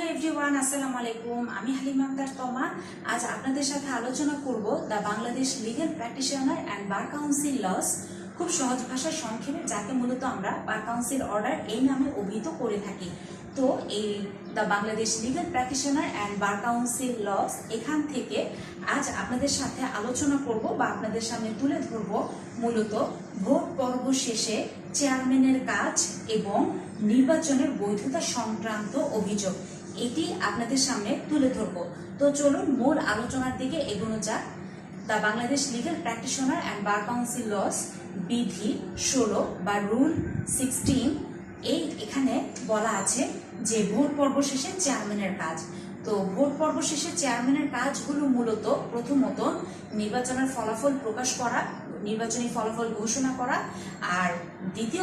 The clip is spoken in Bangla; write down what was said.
হ্যালো এভরিওয়ান, আসসালামু আলাইকুম। আমি হালিমা আক্তার তমা। আজ আপনাদের সাথে আলোচনা করব the Bangladesh legal practitioner and bar council laws, খুব সহজ ভাষায় সংক্ষেপে, যাকে মূলত আমরা বার কাউন্সিল অর্ডার এই নামে অভিহিত করে থাকি। তো এই the Bangladesh legal practitioner and bar council laws এখান থেকে আজ আপনাদের সাথে আলোচনা করব বা আপনাদের সামনে তুলে ধরব মূলত ভোট পর্ব শেষে চেয়ারম্যানের কাজ এবং নির্বাচনের বৈধতা সংক্রান্ত অভিযোগ, এটি আপনাদের সামনে তুলে ধরব। তো চলুন মূল আলোচনার দিকে এগোনো যাক। The Bangladesh legal practitioner and bar council laws বিধি 16 বা রুল 16, এখানে বলা আছে যে ভোট পর্ব শেষে চেয়ারম্যানের কাজ। তো ভোট পর্ব শেষে চেয়ারম্যানের কাজগুলো মূলত প্রথমত নির্বাচনের ফলাফল প্রকাশ করা, নির্বাচনী ফলাফল ঘোষণা করা, আর দ্বিতীয়